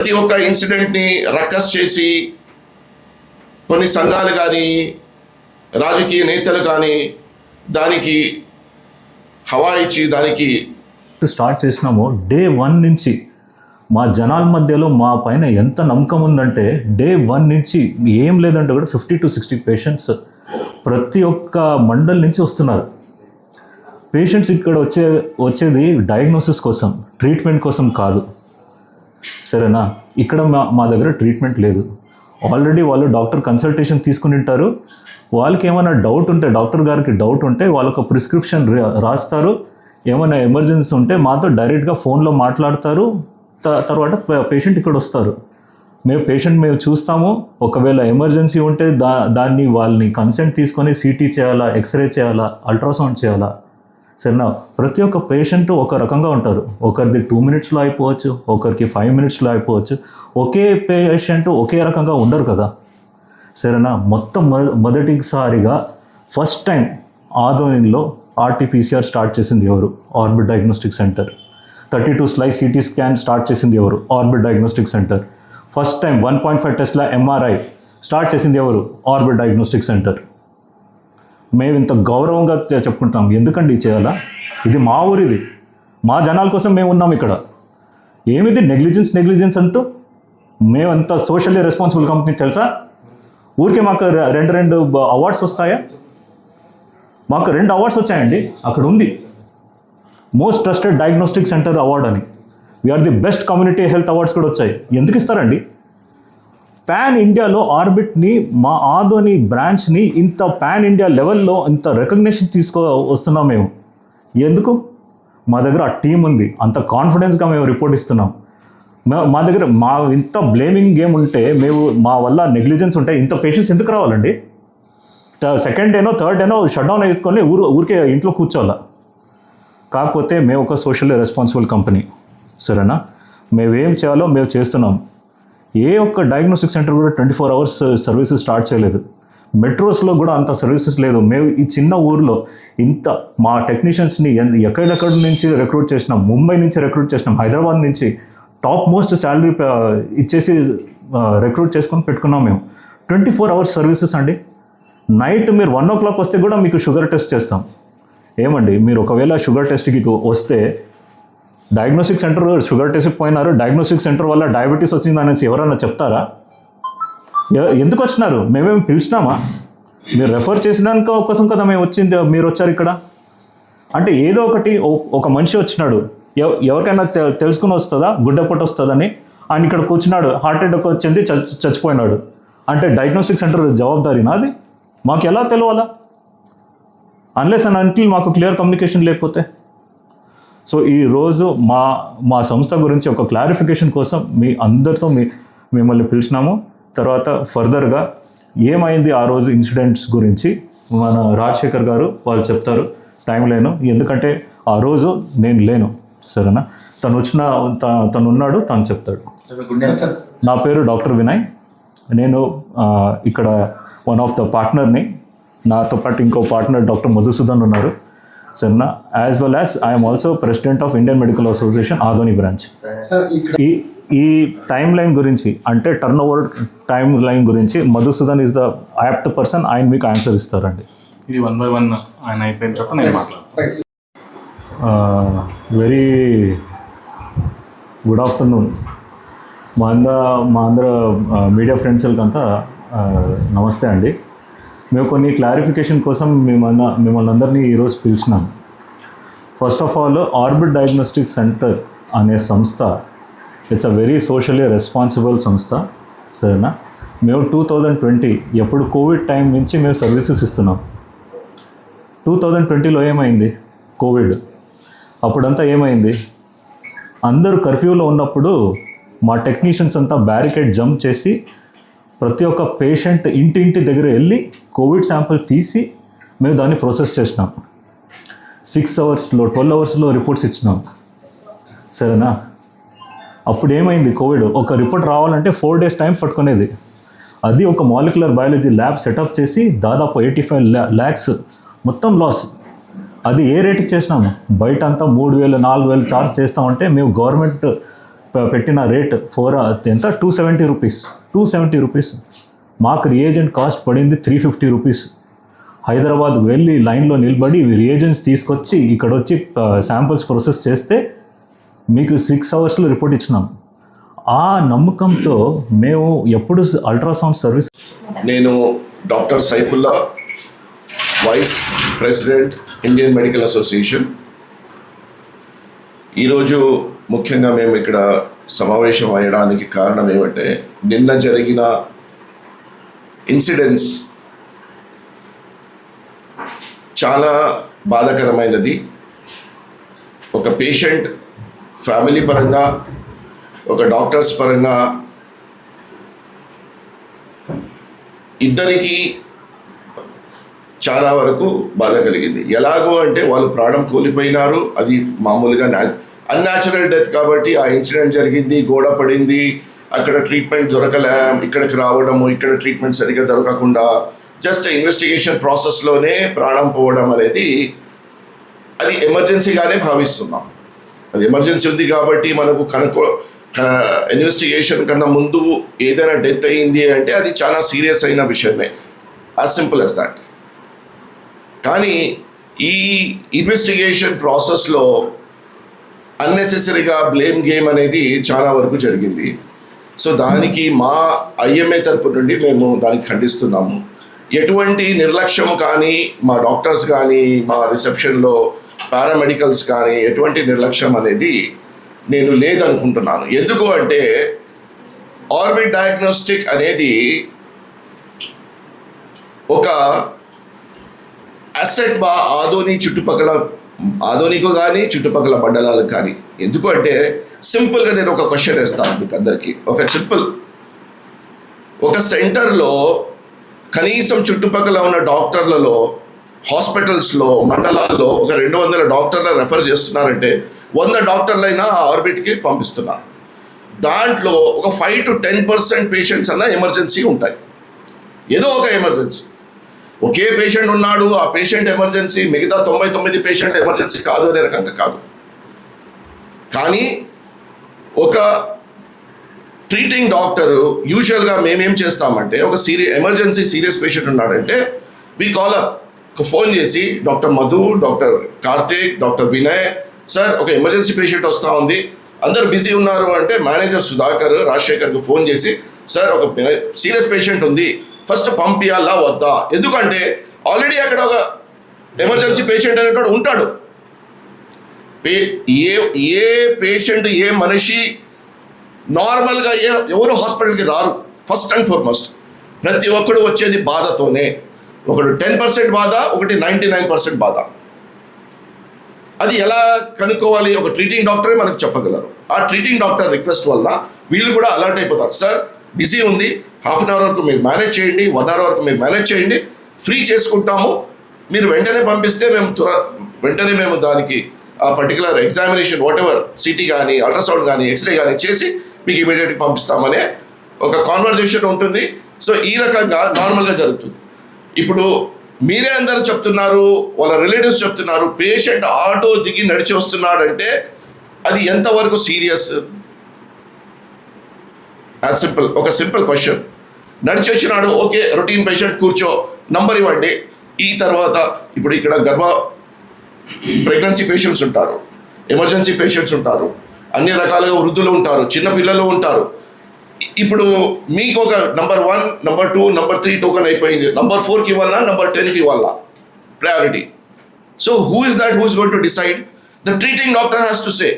ప్రతి ఒక్క ఇన్సిడెంట్ని రక్కస్ చేసి కొన్ని సంఘాలు కానీ రాజకీయ నేతలు కానీ దానికి హవా ఇచ్చి దానికి స్టార్ట్ చేసినామో డే 1 నుంచి మా జనాల మధ్యలో మా పైన ఎంత నమ్మకం ఉందంటే డే 1 నుంచి ఏం లేదంటే కూడా 50 to 60 పేషెంట్స్ ప్రతి ఒక్క మండల్ నుంచి వస్తున్నారు. పేషెంట్స్ ఇక్కడ వచ్చేది డయాగ్నోసిస్ కోసం, ట్రీట్మెంట్ కోసం కాదు. సరేనా? ఇక్కడ మా దగ్గర ట్రీట్మెంట్ లేదు. ఆల్రెడీ వాళ్ళు డాక్టర్ కన్సల్టేషన్ తీసుకుని ఉంటారు. వాళ్ళకి ఏమైనా డౌట్ ఉంటే, డాక్టర్ గారికి డౌట్ ఉంటే వాళ్ళకు ప్రిస్క్రిప్షన్ రాస్తారు. ఏమైనా ఎమర్జెన్సీ ఉంటే మాతో డైరెక్ట్గా ఫోన్లో మాట్లాడతారు. తర్వాత పేషెంట్ ఇక్కడ వస్తారు. మేము చూస్తాము. ఒకవేళ ఎమర్జెన్సీ ఉంటే దాన్ని వాళ్ళని కన్సెంట్ తీసుకొని సిటీ చేయాలా, ఎక్స్రే చేయాలా, అల్ట్రాసౌండ్ చేయాలా. సరేనా? ప్రతి ఒక్క పేషెంట్ ఒక రకంగా ఉంటారు. ఒకరిది 2 minutesలో అయిపోవచ్చు, ఒకరికి 5 minutesలో అయిపోవచ్చు. ఒకే పేషెంట్ ఒకే రకంగా ఉండరు కదా. సరేనా? మొదటిసారిగా ఫస్ట్ టైం ఆదోనిలో RT-PCR స్టార్ట్ చేసింది ఎవరు? Orbit diagnostic centre. 32 slice CT scan start చేసింది ఎవరు? Orbit diagnostic centre. First time 1.5 టెస్ట్ల MRI start చేసింది ఎవరు? Orbit diagnostic centre. మేము ఇంత గౌరవంగా చెప్పుకుంటాం. ఎందుకండి చేయాలా? ఇది మా ఊరిది, మా జనాల కోసం మేము ఉన్నాం ఇక్కడ. ఏమిది నెగ్లిజెన్స్ అంటూ? మేమంతా సోషల్లీ రెస్పాన్సిబుల్ కంపెనీ తెలుసా? ఊరికే మాకు రెండు అవార్డ్స్ వస్తాయా? మాకు 2 అవార్డ్స్ వచ్చాయండి. అక్కడ ఉంది most trusted diagnostic centre award అని. We are the best community health awards కూడా వచ్చాయి. ఎందుకు ఇస్తారండి? పాన్ ఇండియాలో ఆర్బిట్ని, మా ఆదోని బ్రాంచ్ని ఇంత పాన్ ఇండియా లెవెల్లో ఇంత రికగ్నిషన్ వస్తున్నాం మేము. ఎందుకు? మా దగ్గర ఆ టీం ఉంది. అంత కాన్ఫిడెన్స్గా మేము రిపోర్ట్ ఇస్తున్నాం. మా దగ్గర ఇంత బ్లేమింగ్ గేమ్ ఉంటే, మా వల్ల నెగ్లిజెన్స్ ఉంటే ఇంత పేషెంట్స్ ఎందుకు రావాలండి? సెకండ్ డేనో థర్డ్ డేనో షట్ డౌన్ వేసుకొని ఊరికే ఇంట్లో కూర్చోవాలా? కాకపోతే మేము ఒక సోషల్లీ రెస్పాన్సిబుల్ కంపెనీ. సరేనా? మేమేం చేయాలో మేము చేస్తున్నాం. ఏ ఒక్క డయాగ్నోస్టిక్ సెంటర్ కూడా 24 hours సర్వీసెస్ స్టార్ట్ చేయలేదు. మెట్రోస్లో కూడా అంత సర్వీసెస్ లేదు. మేము ఈ చిన్న ఊరిలో మా టెక్నీషియన్స్ని ఎక్కడెక్కడి నుంచి రిక్రూట్ చేసినాం. ముంబై నుంచి రిక్రూట్ చేసినాం, హైదరాబాద్ నుంచి టాప్ మోస్ట్ శాలరీ ఇచ్చేసి రిక్రూట్ చేసుకొని పెట్టుకున్నాం మేము. 24 hours సర్వీసెస్ అండి. నైట్ మీరు 1 o'clock వస్తే కూడా మీకు షుగర్ టెస్ట్ చేస్తాం. ఏమండి, మీరు ఒకవేళ షుగర్ టెస్ట్కి వస్తే డయాగ్నోస్టిక్ సెంటర్ షుగర్ టెస్ట్కి పోయినారు, డయాగ్నోస్టిక్ సెంటర్ వల్ల డయాబెటీస్ వచ్చింది అనేసి ఎవరన్నా చెప్తారా? ఎందుకు వచ్చినారు? మేమేమి పిలిచినామా? మీరు రెఫర్ చేసినాక కోసం కదా మేము వచ్చింది. మీరు వచ్చారు ఇక్కడ అంటే ఏదో ఒకటి. ఒక మనిషి వచ్చినాడు, ఎవరికైనా తెలుసుకుని వస్తుందా గుడ్డపొట్టు వస్తుందని? ఆయన ఇక్కడ కూర్చున్నాడు, హార్ట్ అటాక్ వచ్చింది, చచ్చిపోయినాడు అంటే డయాగ్నోస్టిక్ సెంటర్ జవాబారీనా అది? మాకు ఎలా తెలవాలా? అన్లెస్ అండ్ అంటిల్ మాకు క్లియర్ కమ్యూనికేషన్ లేకపోతే. సో ఈరోజు మా సంస్థ గురించి ఒక క్లారిఫికేషన్ కోసం మీ అందరితో మిమ్మల్ని పిలిచినాము. తర్వాత ఫర్దర్గా ఏమైంది ఆ రోజు ఇన్సిడెంట్స్ గురించి మన రాజశేఖర్ గారు వాళ్ళు చెప్తారు టైం లేను. ఎందుకంటే ఆ రోజు నేను లేను. సరేనా? తను ఉన్నాడు, తను చెప్తాడు. నా పేరు డాక్టర్ వినయ్. నేను ఇక్కడ వన్ ఆఫ్ ద పార్ట్నర్ని. నాతో పాటు ఇంకో పార్ట్నర్ డాక్టర్ మధుసూదన్ ఉన్నారు. సరేనా? As well as I'm also president of Indian Medical association Adoni branch. ఈ టైం లైన్ గురించి అంటే టర్న్ ఓవర్ టైం లైన్ గురించి Madhusudan is the apt person. ఆయన మీకు ఆన్సర్ ఇస్తారండి. ఇది 1 by 1 ఆయన అయిపోయిన తర్వాత నేను మాట్లాడతాను. Very good afternoon. మా అందరూ మీడియా ఫ్రెండ్స్కంతా నమస్తే అండి. మేము కొన్ని క్లారిఫికేషన్ కోసం మిమ్మల్ని అందరినీ ఈరోజు పిలిచినాం. First of all, orbit diagnostic centre అనే సంస్థ it's a very socially responsible సంస్థ. సరేనా? మేము 2020 ఎప్పుడు కోవిడ్ టైం నుంచి మేము సర్వీసెస్ ఇస్తున్నాం. 2020లో ఏమైంది? కోవిడ్. అప్పుడంతా ఏమైంది? అందరూ కర్ఫ్యూలో ఉన్నప్పుడు మా టెక్నీషియన్స్ అంతా బ్యారికేడ్ జంప్ చేసి ప్రతి ఒక్క పేషెంట్ ఇంటి దగ్గర వెళ్ళి కోవిడ్ శాంపుల్ తీసి మేము దాన్ని ప్రాసెస్ చేసినాం. 6 hours-లో 12 hours-లో రిపోర్ట్స్ ఇచ్చినాం. సరేనా? అప్పుడు ఏమైంది? కోవిడ్ ఒక రిపోర్ట్ రావాలంటే 4 days టైం పట్టుకునేది. అది ఒక మాలిక్యులర్ బయాలజీ ల్యాబ్ సెటప్ చేసి దాదాపు 85 lakhs మొత్తం లాస్. అది ఏ రేటుకి చేసినాము? బయట అంతా 3,000 4,000 చార్జ్ చేస్తామంటే మేము గవర్నమెంట్ పెట్టిన రేట్ ఎంత 270 రూపీస్. 270 రూపీస్. మాకు రియేజెంట్ కాస్ట్ పడింది 350 రూపీస్. హైదరాబాద్ వెళ్ళి లైన్లో నిలబడి రియేజెంట్స్ తీసుకొచ్చి ఇక్కడ వచ్చి శాంపిల్స్ ప్రాసెస్ చేస్తే మీకు 6 అవర్స్లో రిపోర్ట్ ఇచ్చినాం. ఆ నమ్మకంతో మేము ఎప్పుడు అల్ట్రాసౌండ్ సర్వీస్. నేను doctor Saifullah, vice president Indian Medical Association. ఈరోజు ముఖ్యంగా మేము ఇక్కడ సమావేశం అయ్యడానికి కారణం ఏమంటే, నిన్న జరిగిన ఇన్సిడెంట్స్ చాలా బాధాకరమైనది. ఒక పేషెంట్ ఫ్యామిలీ పరంగా, ఒక డాక్టర్స్ పరంగా ఇద్దరికి చాలా వరకు బాధ కలిగింది. ఎలాగో అంటే వాళ్ళు ప్రాణం కోల్పోయినారు. అది మామూలుగా అన్యాచురల్ డెత్ కాబట్టి ఆ ఇన్సిడెంట్ జరిగింది, గోడ పడింది, అక్కడ ట్రీట్మెంట్ దొరకలే, ఇక్కడికి రావడము, ఇక్కడ ట్రీట్మెంట్ సరిగ్గా దొరకకుండా జస్ట్ ఇన్వెస్టిగేషన్ ప్రాసెస్లోనే ప్రాణం పోవడం అనేది అది ఎమర్జెన్సీగానే భావిస్తున్నాం. అది ఎమర్జెన్సీ ఉంది కాబట్టి మనకు ఇన్వెస్టిగేషన్ కన్నా ముందు ఏదైనా డెత్ అయ్యింది అంటే అది చాలా సీరియస్ అయిన విషయమే, యాజ్ సింపుల్ యాజ్ దాట్. కానీ ఈ ఇన్వెస్టిగేషన్ ప్రాసెస్లో అన్నెసెసరీగా బ్లేమ్ గేమ్ అనేది చాలా వరకు జరిగింది. సో దానికి మా ఐఎంఏ తరపు నుండి మేము దానికి ఖండిస్తున్నాము. ఎటువంటి నిర్లక్ష్యం కానీ మా డాక్టర్స్ కానీ మా రిసెప్షన్లో పారామెడికల్స్ కానీ ఎటువంటి నిర్లక్ష్యం అనేది నేను లేదనుకుంటున్నాను. ఎందుకు అంటే ఆర్బిట్ డయాగ్నోస్టిక్ అనేది ఒక అసెట్ ఆదోనికి కానీ చుట్టుపక్కల మండలాలకు కానీ. ఎందుకు అంటే సింపుల్గా నేను ఒక క్వశ్చన్ వేస్తాను మీకు అందరికీ. ఒక సెంటర్లో కనీసం చుట్టుపక్కల ఉన్న డాక్టర్లలో, హాస్పిటల్స్లో, మండలాల్లో ఒక 200 డాక్టర్లు రెఫర్ చేస్తున్నారంటే 100 డాక్టర్లైనా ఆర్బిట్కి పంపిస్తున్నారు. దాంట్లో ఒక 5 to 10% పేషెంట్స్ అన్న ఎమర్జెన్సీ ఉంటాయి. ఏదో ఒక ఎమర్జెన్సీ. ఒకే పేషెంట్ ఉన్నాడు, ఆ పేషెంట్ ఎమర్జెన్సీ, మిగతా 99 పేషెంట్ ఎమర్జెన్సీ కాదు అనే రకంగా కాదు. కానీ ఒక ట్రీటింగ్ డాక్టరు యూజువల్గా మేమేం చేస్తామంటే, ఒక ఎమర్జెన్సీ సీరియస్ పేషెంట్ ఉన్నాడంటే వి కాల్ అప్, ఫోన్ చేసి doctor Madhu, doctor Karthik, doctor Vinay, sir ఒక ఎమర్జెన్సీ పేషెంట్ వస్తూ ఉంది, అందరు బిజీ ఉన్నారు అంటే మేనేజర్ సుధాకర్ రాజశేఖర్కి ఫోన్ చేసి, సార్ ఒక సీరియస్ పేషెంట్ ఉంది, ఫస్ట్ పంపించాలా వద్దా? ఎందుకంటే ఆల్రెడీ అక్కడ ఒక ఎమర్జెన్సీ పేషెంట్ అనేవాడు ఉంటాడు. ఏ పేషెంట్, ఏ మనిషి నార్మల్గా ఎవరు హాస్పిటల్కి రారు. ఫస్ట్ అండ్ ఫార్మోస్ట్ ప్రతి ఒక్కడు వచ్చేది బాధతోనే. ఒకడు 10% బాధ, ఒకటి 99% బాధ. అది ఎలా కనుక్కోవాలి? ఒక ట్రీటింగ్ డాక్టరే మనకు చెప్పగలరు. ఆ ట్రీటింగ్ డాక్టర్ రిక్వెస్ట్ వల్ల వీళ్ళు కూడా అలర్ట్ అయిపోతారు. సార్ బిజీ ఉంది, హాఫ్ అన్ అవర్ వరకు మీరు మేనేజ్ చేయండి, 1 hour వరకు మీరు మేనేజ్ చేయండి, ఫ్రీ చేసుకుంటాము, మీరు వెంటనే పంపిస్తే వెంటనే మేము దానికి ఆ పర్టికులర్ ఎగ్జామినేషన్ వాటెవర్ సిటీ కానీ అల్ట్రాసౌండ్ కానీ ఎక్స్రే కానీ చేసి మీకు ఇమీడియట్గా పంపిస్తామనే ఒక కాన్వర్జేషన్ ఉంటుంది. సో ఈ రకంగా నార్మల్గా జరుగుతుంది. ఇప్పుడు మీరే అందరూ చెప్తున్నారు, వాళ్ళ రిలేటివ్స్ చెప్తున్నారు, పేషెంట్ ఆటో దిగి నడిచి వస్తున్నాడంటే అది ఎంతవరకు సీరియస్? ఒక సింపుల్ క్వశ్చన్. నడిచి వచ్చినాడు, ఓకే, రొటీన్ పేషెంట్, కూర్చో, నంబర్ ఇవ్వండి. ఈ తర్వాత ఇప్పుడు ఇక్కడ ప్రెగ్నెన్సీ పేషెంట్స్ ఉంటారు, ఎమర్జెన్సీ పేషెంట్స్ ఉంటారు, అన్ని రకాలుగా వృద్ధులు ఉంటారు, చిన్నపిల్లలు ఉంటారు. ఇప్పుడు మీకు ఒక నంబర్ 1, నంబర్ 2, నంబర్ 3 టోకెన్ అయిపోయింది, నంబర్ 4కి ఇవ్వాలా, నంబర్ 10కి ఇవ్వాలా priority? So who is going to decide? The treating doctor has to say.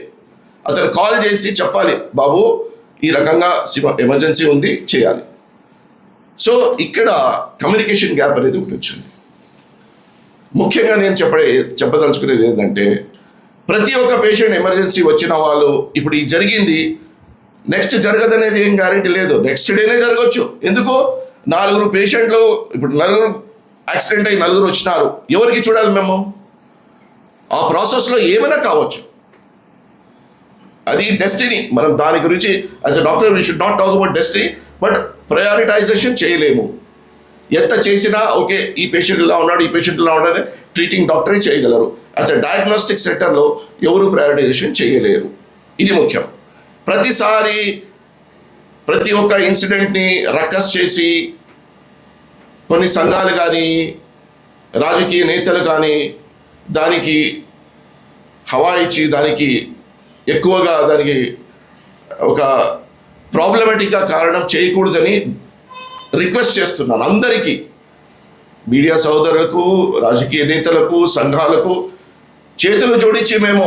అతను కాల్ చేసి చెప్పాలి, బాబు ఈ రకంగా ఎమర్జెన్సీ ఉంది, చేయాలి. సో ఇక్కడ కమ్యూనికేషన్ గ్యాప్ అనేది ఒకటి వచ్చింది. ముఖ్యంగా నేను చెప్పదలుచుకునేది ఏంటంటే, ప్రతి ఒక్క పేషెంట్ ఎమర్జెన్సీ వచ్చిన వాళ్ళు ఇప్పుడు ఈ జరిగింది, నెక్స్ట్ జరగదనేది ఏం గ్యారెంటీ లేదు. నెక్స్ట్ డేనే జరగవచ్చు. ఎందుకు? 4 పేషెంట్లు, ఇప్పుడు 4 యాక్సిడెంట్ అయ్యి 4 వచ్చినారు, ఎవరికి చూడాలి మేము? ఆ ప్రాసెస్లో ఏమైనా కావచ్చు, అది డెస్టినీ. మనం దాని గురించి as a doctor we should not talk about destiny, but prioritisation చేయలేము. ఎంత చేసినా ఓకే, ఈ పేషెంట్ ఇలా ఉన్నాడు, ఈ పేషెంట్ ఇలా ఉన్నాడు, ట్రీటింగ్ డాక్టరే చేయగలరు. యాజ్ అ డయాగ్నోస్టిక్ సెంటర్లో ఎవరు ప్రయారిటైజేషన్ చేయలేరు. ఇది ముఖ్యం. ప్రతిసారి ప్రతి ఒక్క ఇన్సిడెంట్ని రక్కస్ చేసి కొన్ని సంఘాలు కానీ రాజకీయ నేతలు కానీ దానికి హవా ఇచ్చి దానికి ఎక్కువగా దానికి ఒక ప్రాబ్లమాటిక్గా కారణం చేయకూడదని రిక్వెస్ట్ చేస్తున్నాను అందరికీ, మీడియా సోదరులకు, రాజకీయ నేతలకు, సంఘాలకు చేతులు జోడించి మేము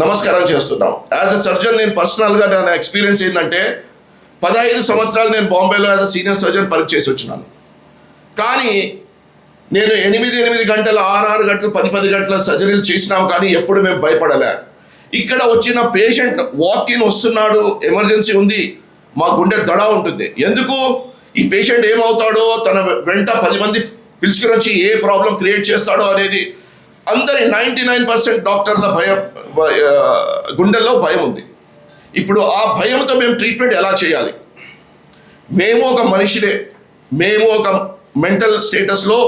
నమస్కారం చేస్తున్నాం. యాజ్ ఎ సర్జన్ నేను పర్సనల్గా నా ఎక్స్పీరియన్స్ ఏంటంటే 15 సంవత్సరాలు నేను బాంబేలో యాజ్ అ సీనియర్ సర్జన్ పరీక్ష చేసి వచ్చినాను. కానీ నేను 8 గంటల 6 గంటలు 10 గంటల సర్జరీలు చేసినాం, కానీ ఎప్పుడు మేము భయపడలే. ఇక్కడ వచ్చిన పేషెంట్ వాక్-ఇన్ వస్తున్నాడు, ఎమర్జెన్సీ ఉంది, మా గుండె దడ ఉంటుంది. ఎందుకు? ఈ పేషెంట్ ఏమవుతాడో, తన వెంట 10 మంది పిలుచుకుని వచ్చి ఏ ప్రాబ్లం క్రియేట్ చేస్తాడో అనేది అందరి 99% డాక్టర్ల భయం, గుండెల్లో భయం ఉంది. ఇప్పుడు ఆ భయంతో మేము ట్రీట్మెంట్ ఎలా చేయాలి? మేము ఒక మనిషినే, మేము ఒక మెంటల్ స్టేటస్లో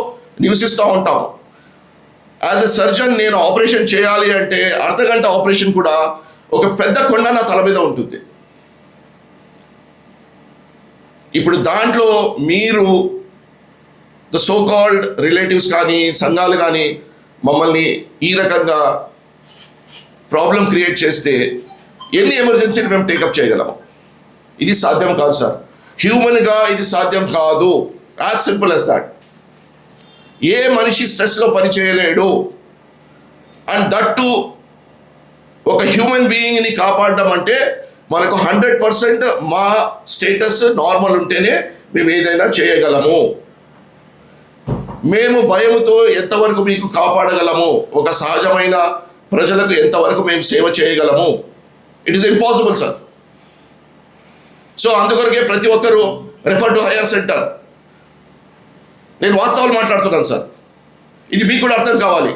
నివసిస్తూ ఉంటాము. యాజ్ ఎ సర్జన్ నేను ఆపరేషన్ చేయాలి అంటే అర్ధగంట ఆపరేషన్ కూడా ఒక పెద్ద కొండ నా తల మీద ఉంటుంది. ఇప్పుడు దాంట్లో మీరు ద సో కాల్డ్ రిలేటివ్స్ కానీ సంఘాలు కానీ మమ్మల్ని ఈ రకంగా ప్రాబ్లం క్రియేట్ చేస్తే ఎన్ని ఎమర్జెన్సీని మేము టేకప్ చేయగలము? ఇది సాధ్యం కాదు సార్, హ్యూమన్గా ఇది సాధ్యం కాదు. As simple as that. ఏ మనిషి స్ట్రెస్లో పని చేయలేడు. అండ్ దట్ టు ఒక హ్యూమన్ బీయింగ్ని కాపాడడం అంటే మనకు 100% మా స్టేటస్ నార్మల్ ఉంటేనే మేము ఏదైనా చేయగలము. మేము భయముతో ఎంతవరకు మీకు కాపాడగలము, ఒక సహజమైన ప్రజలకు ఎంతవరకు మేము సేవ చేయగలము? It is impossible sir. So అందుకొరకే ప్రతి ఒక్కరూ రెఫర్ టు హైయర్ సెంటర్. నేను వాస్తవాలు మాట్లాడుతున్నాను సార్, ఇది మీకు కూడా అర్థం కావాలి.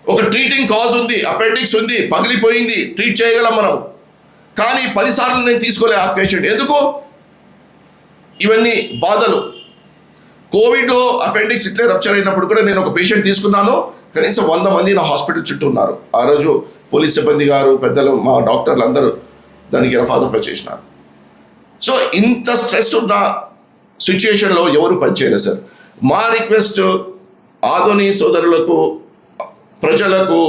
ఒక ట్రీటింగ్ కాజ్ ఉంది, అపెండిక్స్ ఉంది, పగిలిపోయింది, ట్రీట్ చేయగలం మనం. కానీ 10 సార్లు నేను తీసుకోలే ఆ పేషెంట్. ఎందుకు? ఇవన్నీ బాధలు. కోవిడ్లో అపెండిక్స్ ఇట్లే రప్చర్ అయినప్పుడు కూడా నేను ఒక పేషెంట్ తీసుకున్నాను, కనీసం 100 మంది నా హాస్పిటల్ చుట్టూ ఉన్నారు. ఆ రోజు పోలీస్ సిబ్బంది గారు, పెద్దలు, మా డాక్టర్లు అందరూ దానికి రఫాదఫా చేసినారు. సో ఇంత స్ట్రెస్ ఉన్న సిచ్యుయేషన్లో ఎవరు పనిచేయలేదు సార్. మా రిక్వెస్ట్ ఆధుని సోదరులకు, ప్రజలకు,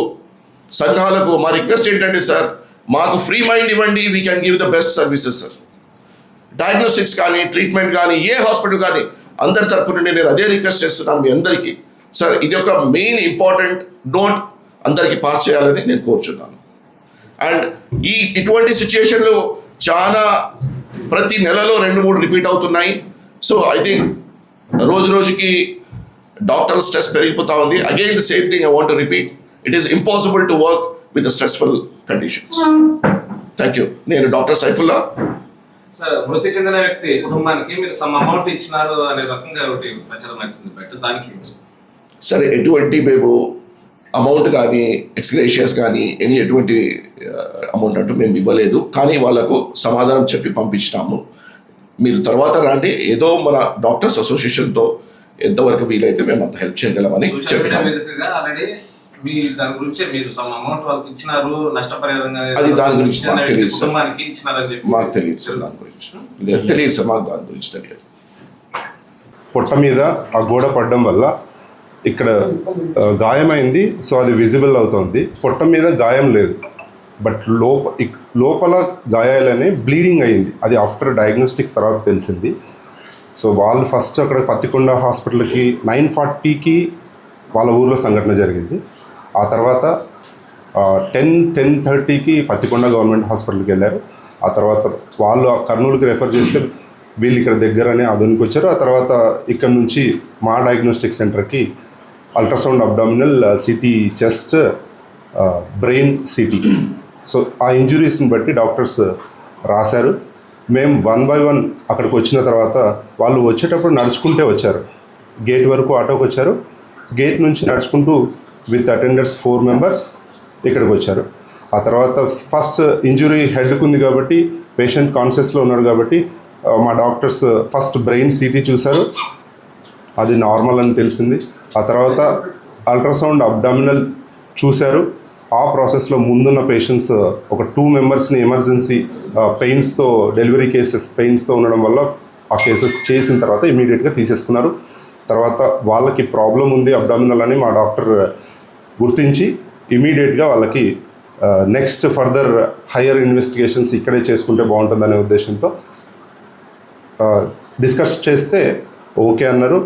సంఘాలకు మా రిక్వెస్ట్ ఏంటంటే సార్, మాకు ఫ్రీ మైండ్ ఇవ్వండి, we can give the best services sir. Diagnostics కానీ, ట్రీట్మెంట్ కానీ, ఏ హాస్పిటల్ కానీ అందరి తరపు నుండి నేను అదే రిక్వెస్ట్ చేస్తున్నాను మీ అందరికీ. సార్ ఇది ఒక మెయిన్ ఇంపార్టెంట్ నోట్ అందరికీ పాస్ చేయాలని నేను కోరుచున్నాను. అండ్ ఇటువంటి సిచ్యుయేషన్లు చాలా ప్రతి నెలలో 2-3 రిపీట్ అవుతున్నాయి. సో ఐ థింక్ రోజుకి డాక్టర్ స్ట్రెస్ పెరిగిపోతా ఉంది. Again the same thing I want to repeat, it is impossible to work with the stressful conditions. Thank you. నేను డాక్టర్ సైఫుల్లా. సార్, మృతి చెందిన వ్యక్తి కుటుంబానికి మీరు సమ్ అమౌంట్ ఇచ్చినారు అనే రకంగా ఒకటి ప్రచారం అవుతుంది బయట, దానికి సరే ఎటువంటి మేము అమౌంట్ కానీ, ఎక్స్గ్రేషియస్ కానీ ఎటువంటి అమౌంట్ అంటూ మేము ఇవ్వలేదు. కానీ వాళ్ళకు సమాధానం చెప్పి పంపించినాము. మీరు తర్వాత రండి, ఏదో మన డాక్టర్స్ అసోసియేషన్తో ఎంతవరకు వీలైతే మేము అంత హెల్ప్ చేయగలమని చెప్పాము. మీ దాని గురించి మీరు సమ్ అమౌంట్ వాళ్ళకి ఇచ్చినారు, నష్టపరిహారంగా అది దాని గురించి మాకు తెలియదు సార్. కుటుంబానికి ఇచ్చినారని చెప్పి మాకు తెలియదు సార్, దాని గురించి తెలియదు సార్, మాకు దాని గురించి తెలియదు. పొట్ట మీద ఆ గోడ పడడం వల్ల ఇక్కడ గాయమైంది. సో అది విజిబుల్ అవుతుంది. పొట్ట మీద గాయం లేదు, బట్ లోపల గాయాలనే బ్లీడింగ్ అయ్యింది. అది ఆఫ్టర్ డయాగ్నోస్టిక్స్ తర్వాత తెలిసింది. సో వాళ్ళు ఫస్ట్ అక్కడ పత్తికొండ హాస్పిటల్కి 9:40కి వాళ్ళ ఊర్లో సంఘటన జరిగింది. ఆ తర్వాత 10:30కి పత్తికొండ గవర్నమెంట్ హాస్పిటల్కి వెళ్ళారు. ఆ తర్వాత వాళ్ళు కర్నూలుకి రెఫర్ చేస్తే వీళ్ళు ఇక్కడ దగ్గరనే ఆధునికి వచ్చారు. ఆ తర్వాత ఇక్కడ నుంచి మా డయాగ్నోస్టిక్ సెంటర్కి ultrasound abdominal, city chest, brain city. So ఆ ఇంజురీస్ని బట్టి డాక్టర్స్ రాశారు. మేము 1 by 1 అక్కడికి వచ్చిన తర్వాత వాళ్ళు వచ్చేటప్పుడు నడుచుకుంటే వచ్చారు. గేట్ వరకు ఆటోకి వచ్చారు. గేట్ నుంచి నడుచుకుంటూ విత్ అటెండర్స్ 4 members ఇక్కడికి వచ్చారు. ఆ తర్వాత ఫస్ట్ ఇంజురీ హెడ్కు ఉంది కాబట్టి పేషెంట్ కాన్షియస్లో ఉన్నాడు కాబట్టి మా డాక్టర్స్ ఫస్ట్ బ్రెయిన్ సిటీ చూశారు, అది నార్మల్ అని తెలిసింది. ఆ తర్వాత అల్ట్రాసౌండ్ అబ్డామినల్ చూశారు, ఆ ప్రాసెస్లో ముందున్న పేషెంట్స్ ఒక 2 మెంబర్స్ని ఎమర్జెన్సీ పెయిన్స్తో డెలివరీ కేసెస్ పెయిన్స్తో ఉండడం వల్ల ఆ కేసెస్ చేసిన తర్వాత ఇమీడియట్గా తీసేసుకున్నారు. తర్వాత వాళ్ళకి ప్రాబ్లం ఉంది అబ్డామినల్ అని మా డాక్టర్ గుర్తించి ఇమీడియట్గా వాళ్ళకి నెక్స్ట్ ఫర్దర్ హయ్యర్ ఇన్వెస్టిగేషన్స్ ఇక్కడే చేసుకుంటే బాగుంటుందనే ఉద్దేశంతో డిస్కస్ చేస్తే ఓకే అన్నారు.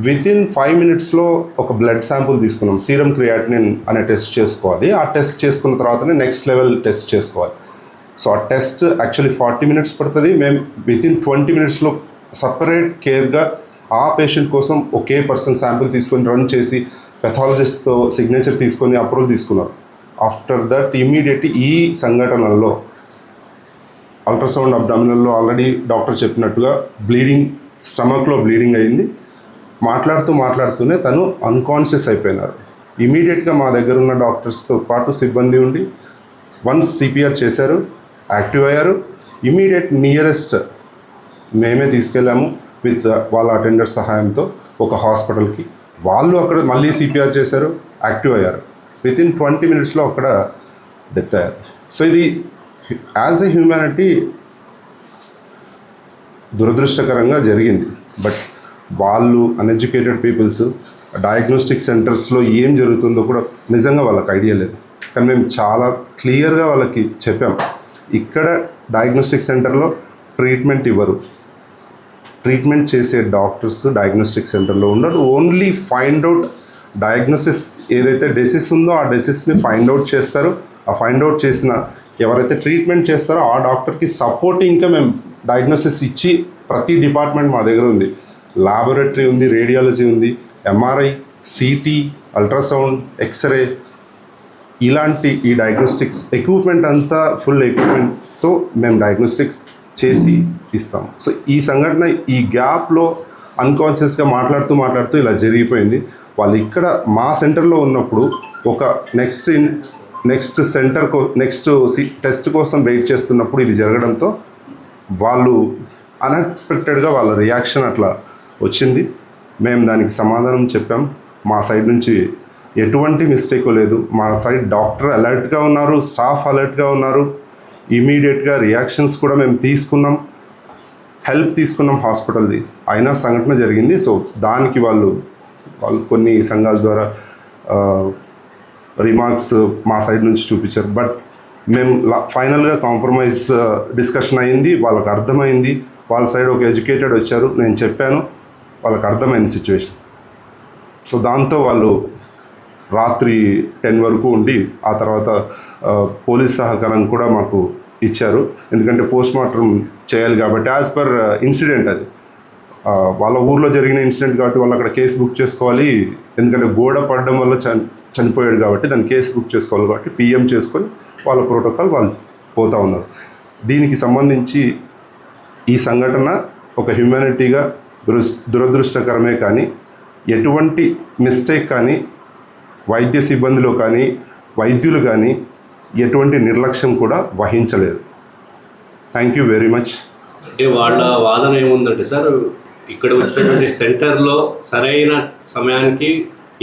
వితిన్ 5 మినిట్స్లో ఒక బ్లడ్ శాంపుల్ తీసుకున్నాం. సీరం క్రియాటినిన్ అనే టెస్ట్ చేసుకోవాలి. ఆ టెస్ట్ చేసుకున్న తర్వాతనే నెక్స్ట్ లెవెల్ టెస్ట్ చేసుకోవాలి. సో ఆ టెస్ట్ యాక్చువల్లీ 40 మినిట్స్ పడుతుంది. మేము వితిన్ 20 మినిట్స్లో సపరేట్ కేర్గా ఆ పేషెంట్ కోసం ఒకే పర్సన్ శాంపుల్ తీసుకొని రన్ చేసి పెథాలజిస్ట్తో సిగ్నేచర్ తీసుకొని అప్రూవల్ తీసుకున్నారు. ఆఫ్టర్ దట్ ఇమీడియట్ ఈ సంఘటనల్లో అల్ట్రాసౌండ్ అబ్డామినల్లో ఆల్రెడీ డాక్టర్ చెప్పినట్టుగా బ్లీడింగ్, స్టమక్లో బ్లీడింగ్ అయింది. మాట్లాడుతూనే తను అన్కాన్షియస్ అయిపోయినారు. ఇమీడియట్గా మా దగ్గర ఉన్న డాక్టర్స్తో పాటు సిబ్బంది ఉండి వన్స్ సిపిఆర్ చేశారు, యాక్టివ్ అయ్యారు. ఇమీడియట్ నియరెస్ట్ మేమే తీసుకెళ్ళాము విత్ వాళ్ళ అటెండర్ సహాయంతో ఒక హాస్పిటల్కి. వాళ్ళు అక్కడ మళ్ళీ సిపిఆర్ చేశారు, యాక్టివ్ అయ్యారు. వితిన్ 20 మినిట్స్లో అక్కడ డెత్ అయ్యారు. సో ఇది యాజ్ ఎ హ్యూమానిటీ దురదృష్టకరంగా జరిగింది. బట్ వాళ్ళు అన్ఎడ్యుకేటెడ్ పీపుల్స్, డయాగ్నోస్టిక్ సెంటర్స్లో ఏం జరుగుతుందో కూడా నిజంగా వాళ్ళకి ఐడియా లేదు. కానీ మేము చాలా క్లియర్గా వాళ్ళకి చెప్పాం, ఇక్కడ డయాగ్నోస్టిక్ సెంటర్లో ట్రీట్మెంట్ ఇవ్వరు, ట్రీట్మెంట్ చేసే డాక్టర్స్ డయాగ్నోస్టిక్ సెంటర్లో ఉండరు. ఓన్లీ ఫైండ్ అవుట్ డయాగ్నోసిస్ ఏదైతే డిసీజ్ ఉందో ఆ డిసీజ్ని ఫైండ్ అవుట్ చేస్తారు. ఆ ఫైండ్ అవుట్ చేసిన ఎవరైతే ట్రీట్మెంట్ చేస్తారో ఆ డాక్టర్కి సపోర్టింగ్గా మేము డయాగ్నోసిస్ ఇచ్చి ప్రతి డిపార్ట్మెంట్ మా దగ్గర ఉంది. లాబొరేటరీ ఉంది, రేడియాలజీ ఉంది, ఎంఆర్ఐ, సిటీ, అల్ట్రాసౌండ్, ఎక్స్రే, ఇలాంటి ఈ డయాగ్నోస్టిక్స్ ఎక్విప్మెంట్ అంతా ఫుల్ ఎక్విప్మెంట్తో మేము డయాగ్నోస్టిక్స్ చేసి ఇస్తాం. సో ఈ సంఘటన ఈ గ్యాప్లో అన్కాన్షియస్గా మాట్లాడుతూ ఇలా జరిగిపోయింది. వాళ్ళు ఇక్కడ మా సెంటర్లో ఉన్నప్పుడు ఒక నెక్స్ట్ టెస్ట్ కోసం వెయిట్ చేస్తున్నప్పుడు ఇది జరగడంతో వాళ్ళు అన్ఎక్స్పెక్టెడ్గా వాళ్ళ రియాక్షన్ అట్లా వచ్చింది. మేము దానికి సమాధానం చెప్పాం. మా సైడ్ నుంచి ఎటువంటి మిస్టేక్ లేదు. మా సైడ్ డాక్టర్ అలర్ట్గా ఉన్నారు, స్టాఫ్ అలర్ట్గా ఉన్నారు. ఇమీడియట్గా రియాక్షన్స్ కూడా మేము తీసుకున్నాం, హెల్ప్ తీసుకున్నాం హాస్పిటల్ది. అయినా సంఘటన జరిగింది. సో దానికి వాళ్ళు కొన్ని సంఘాల ద్వారా రిమార్క్స్ మా సైడ్ నుంచి చూపించారు. బట్ మేము ఫైనల్గా కాంప్రమైజ్ డిస్కషన్ అయింది, వాళ్ళకి అర్థమైంది. వాళ్ళ సైడ్ ఒక ఎడ్యుకేటెడ్ వచ్చారు, నేను చెప్పాను, వాళ్ళకి అర్థమైంది సిచ్యువేషన్. సో దాంతో వాళ్ళు రాత్రి 10 వరకు ఉండి ఆ తర్వాత పోలీస్ సహకారం కూడా మాకు ఇచ్చారు. ఎందుకంటే పోస్ట్మార్టం చేయాలి కాబట్టి యాజ్ పర్ ఇన్సిడెంట్ అది వాళ్ళ ఊర్లో జరిగిన ఇన్సిడెంట్ కాబట్టి వాళ్ళు అక్కడ కేసు బుక్ చేసుకోవాలి. ఎందుకంటే గోడ పడడం వల్ల చనిపోయాడు కాబట్టి దాన్ని కేసు బుక్ చేసుకోవాలి కాబట్టి పిఎం చేసుకొని వాళ్ళ ప్రోటోకాల్ వాళ్ళు పోతూ ఉన్నారు. దీనికి సంబంధించి ఈ సంఘటన ఒక హ్యూమానిటీగా దురదృష్టకరమే, కానీ ఎటువంటి మిస్టేక్ కానీ వైద్య సిబ్బందిలో కానీ వైద్యులు కానీ ఎటువంటి నిర్లక్ష్యం కూడా వహించలేదు. Thank you very much. అంటే వాళ్ళ వాదన ఏముందంటే సార్, ఇక్కడ వచ్చినటువంటి సెంటర్లో సరైన సమయానికి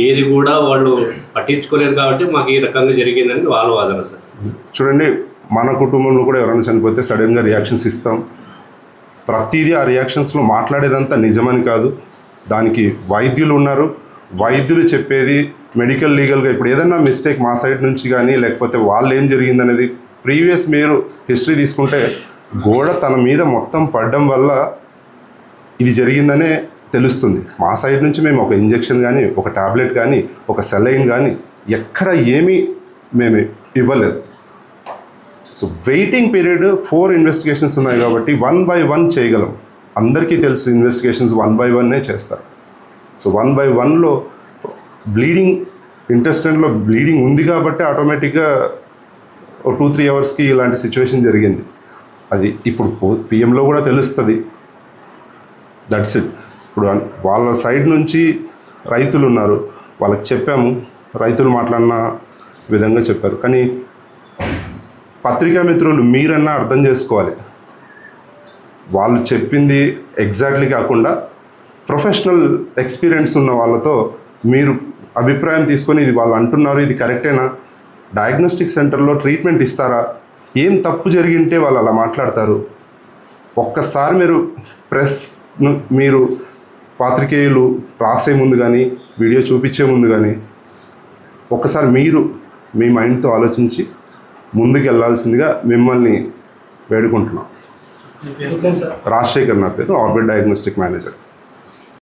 ఏది కూడా వాళ్ళు పట్టించుకోలేదు కాబట్టి మాకు ఈ రకంగా జరిగిందని వాళ్ళ వాదన సార్. చూడండి, మన కుటుంబంలో కూడా ఎవరైనా చనిపోతే సడన్గా రియాక్షన్స్ ఇస్తాం. ప్రతిదీ ఆ రియాక్షన్స్లో మాట్లాడేదంతా నిజమని కాదు. దానికి వైద్యులు ఉన్నారు, వైద్యులు చెప్పేది మెడికల్ లీగల్గా ఇప్పుడు ఏదైనా మిస్టేక్ మా సైడ్ నుంచి కానీ లేకపోతే వాళ్ళు ఏం జరిగిందనేది ప్రీవియస్ మీరు హిస్టరీ తీసుకుంటే గోడ తన మీద మొత్తం పడడం వల్ల ఇది జరిగిందనే తెలుస్తుంది. మా సైడ్ నుంచి మేము ఒక ఇంజెక్షన్ కానీ ఒక టాబ్లెట్ కానీ ఒక సెలైన్ కానీ ఎక్కడ ఏమీ మేము ఇవ్వలేదు. సో వెయిటింగ్ పీరియడ్ 4 ఇన్వెస్టిగేషన్స్ ఉన్నాయి కాబట్టి 1 by 1 చేయగలం. అందరికీ తెలుసు ఇన్వెస్టిగేషన్స్ 1 by 1 చేస్తారు. సో 1 by 1లో బ్లీడింగ్, ఇంటెస్టైన్లో బ్లీడింగ్ ఉంది కాబట్టి ఆటోమేటిక్గా 2-3 అవర్స్కి ఇలాంటి సిచ్యువేషన్ జరిగింది. అది ఇప్పుడు పిఎంలో కూడా తెలుస్తుంది. That's it. ఇప్పుడు వాళ్ళ సైడ్ నుంచి రైతులు ఉన్నారు, వాళ్ళకి చెప్పాము, రైతులు మాట్లాడిన విధంగా చెప్పారు. కానీ పత్రికా మిత్రులు మీరన్నా అర్థం చేసుకోవాలి, వాళ్ళు చెప్పింది ఎగ్జాక్ట్లీ కాకుండా ప్రొఫెషనల్ ఎక్స్పీరియన్స్ ఉన్న వాళ్ళతో మీరు అభిప్రాయం తీసుకొని ఇది వాళ్ళు అంటున్నారు ఇది కరెక్టేనా, డయాగ్నోస్టిక్ సెంటర్లో ట్రీట్మెంట్ ఇస్తారా? ఏం తప్పు జరిగింటే వాళ్ళు అలా మాట్లాడతారు? ఒక్కసారి మీరు మీరు పాత్రికేయులు రాసే ముందు కానీ వీడియో చూపించే ముందు కానీ ఒక్కసారి మీరు మీ మైండ్తో ఆలోచించి ముందుకు వెళ్ళాల్సిందిగా మిమ్మల్ని వేడుకుంటున్నాం. రాజశేఖర్ నా పేరు, ఆర్బిట్ డయాగ్నోస్టిక్ మేనేజర్.